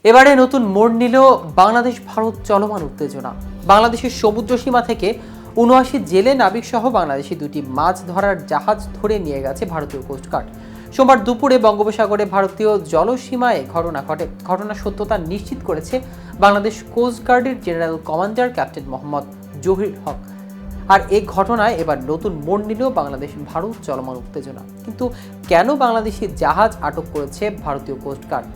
এবারে নতুন মোড় নিল বাংলাদেশ ভারত চলমান উত্তেজনা। বাংলাদেশের সমুদ্র সীমা থেকে ৭৯ জেলে নাবিক সহ বাংলাদেশি দুটি মাছ ধরার জাহাজ ধরে নিয়ে গেছে ভারতীয় কোস্টগার্ড। সোমবার দুপুরে বঙ্গোপসাগরে ভারতীয় জলসীমায় ঘটনা ঘটে। ঘটনার সত্যতা নিশ্চিত করেছে বাংলাদেশ কোস্টগার্ডের general commander captain Mohammad Zahir Haque. আর এই ঘটনায় এবার নতুন মোড় নিল বাংলাদেশ ভারত চলমান উত্তেজনা। কিন্তু কেন বাংলাদেশি জাহাজ আটক করেছে ভারতীয় কোস্টগার্ড?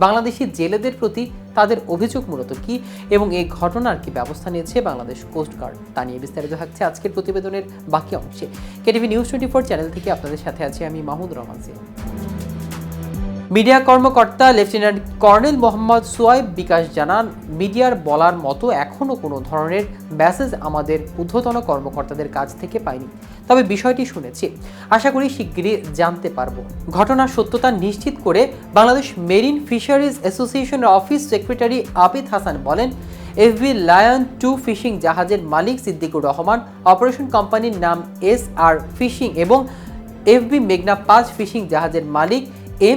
বাংলাদেশি জেলেদের প্রতি তাদের অভিযোগ মূলত কি এবং এই ঘটনার কি ব্যবস্থা নিয়েছে বাংলাদেশ কোস্টগার্ড, তা নিয়ে বিস্তারিত থাকছে আজকের প্রতিবেদনের বাকি অংশে। কেটিভি নিউজ 24 চ্যানেল থেকে আপনাদের সাথে আছি আমি মাহমুদ রহমান। মিডিয়া কর্মকর্তা লেফটেন্যান্ট কর্নেল মোহাম্মদ সোয়াইব বিকাশ জানান, মিডিয়ার বলার মতো এখনও কোনো ধরনের মেসেজ আমাদের ঊর্ধ্বতন কর্মকর্তাদের কাছ থেকে পাইনি, তবে বিষয়টি শুনেছি, আশা করি শিগগিরই জানতে পারব। ঘটনার সত্যতা নিশ্চিত করে বাংলাদেশ মেরিন ফিশারিজ অ্যাসোসিয়েশনের অফিস সেক্রেটারি আবিদ হাসান বলেন, এফবি লায়ন 2 ফিশিং জাহাজের মালিক সিদ্দিকুর রহমান, অপারেশন কোম্পানির নাম SR ফিশিং এবং এফবি মেঘনা 5 ফিশিং জাহাজের মালিক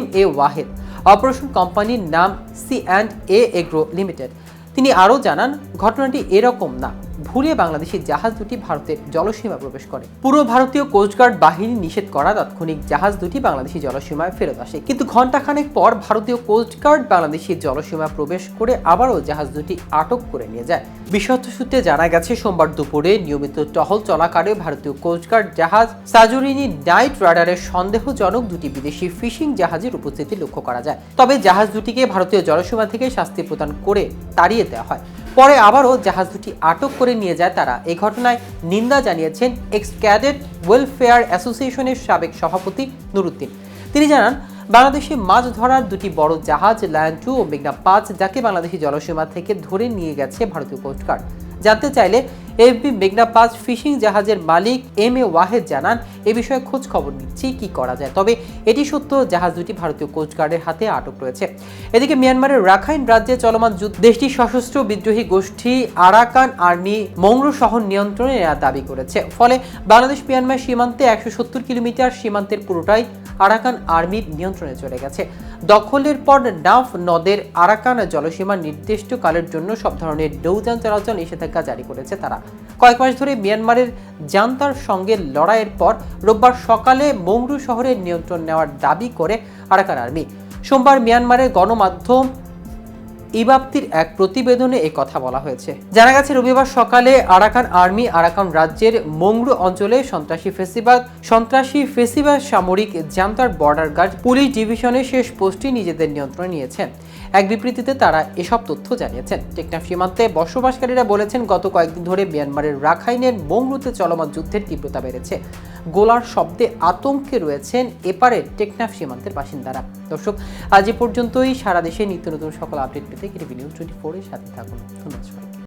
MA ওয়াহেদ, অপারেশন কোম্পানির নাম C&A এগ্রো লিমিটেড। তিনি আরও জানান, ঘটনাটি এরকম না, ভুলে বাংলাদেশি জাহাজ দুটি ভারতের জলসীমা প্রবেশ করে। পুরো ভারতীয় কোস্টগার্ড বাহিনী নিষেধ করা তাৎক্ষণিক জাহাজ দুটি বাংলাদেশি জলসীমায় ফেরত আসে, কিন্তু ঘণ্টাখানেক পর ভারতীয় কোস্টগার্ড বাংলাদেশি জলসীমা প্রবেশ করে আবারও জাহাজ দুটি আটক করে নিয়ে যায়। বিশ্বস্ত সূত্রে জানা গেছে, সোমবার দুপুরে নিয়মিত টহল চলাকালে ভারতীয় কোস্টগার্ড জাহাজ সাজুরিনি নাইট রাডারের সন্দেহজনক দুটি বিদেশি ফিশিং জাহাজের উপস্থিতি লক্ষ্য করা যায়। তবে জাহাজ দুটিকে ভারতীয় জলসীমা থেকে শাস্তি প্রদান করে তাড়িয়ে দেওয়া হয়। পরে আবারও জাহাজ দুটি আটক করে নিয়ে যায় তারা। এই ঘটনায় নিন্দা জানিয়েছেন এক্স ক্যাডেট ওয়েলফেয়ার অ্যাসোসিয়েশনের সাবেক সভাপতি নুরুদ্দিন। তিনি জানান, বাংলাদেশে মাছ ধরার দুটি বড় জাহাজ লায়ন 2 ও মেঘনা 5 যাকে বাংলাদেশি জলসীমা থেকে ধরে নিয়ে গেছে ভারতীয় কোস্টগার্ড। জানতে চাইলে এফবি মেঘনা 5 ফিশিং জাহাজের মালিক MA ওয়াহেদ জানান, এ বিষয়ে খোঁজ খবর নিচ্ছি কি করা যায়, তবে এটি সত্য জাহাজ দুটি ভারতীয় কোস্টগার্ডের হাতে আটক রয়েছে। এদিকে মিয়ানমারের রাখাইন রাজ্যে চলমান যুদ্ধ দেশটির সশস্ত্র বিদ্রোহী গোষ্ঠী আরাকান আর্মি মংরু শহর নিয়ন্ত্রণে নেওয়ার দাবি করেছে। ফলে বাংলাদেশ মিয়ানমার সীমান্তে 170 কিলোমিটার সীমান্তের পুরোটাই আরাকান আর্মির নিয়ন্ত্রণে চলে গেছে। দখলের পর নাফ নদের আরাকান জলসীমা নির্দিষ্টকালের জন্য সব ধরনের নৌযান চলাচল নিষেধাজ্ঞা জারি করেছে তারা। কয়েক মাস ধরে মিয়ানমারের জান্তার সঙ্গে লড়াইয়ের পর রোববার সকালে মংরু শহরের নিয়ন্ত্রণ নেওয়ার দাবি করে আরাকান আর্মি। সোমবার মিয়ানমারের গণমাধ্যম ইবাপ্তির এক প্রতিবেদনে এই কথা বলা হয়েছে। জানা গেছে, রবিবার সকালে আরাকান আর্মি আরাকান রাজ্যের মংরু অঞ্চলে সন্ত্রাসী ফেসিবাদ সামরিক জান্তার বর্ডার গার্ড পুলিশ ডিভিশনের শেষ পোস্টটি নিজেদের নিয়ন্ত্রণে নিয়েছেন। এক বিবৃতিতে তারা এসব তথ্য জানিয়েছেন। টেকনাফ সীমান্তে বসবাসকারীরা বলেছেন, গত কয়েকদিন ধরে মিয়ানমারের রাখাইনের মংরুতে চলমান যুদ্ধের তীব্রতা বেড়েছে। গোলার শব্দে আতঙ্কে রয়েছেন এপারের টেকনাফ সীমান্তের বাসিন্দারা। দর্শক, আজ এ পর্যন্তই। সারা দেশে নিত্য নতুন সকল আপডেট পেতে কেটিভি নিউজ 24 এর সাথে থাকুন। ধন্যবাদ সবাইকে।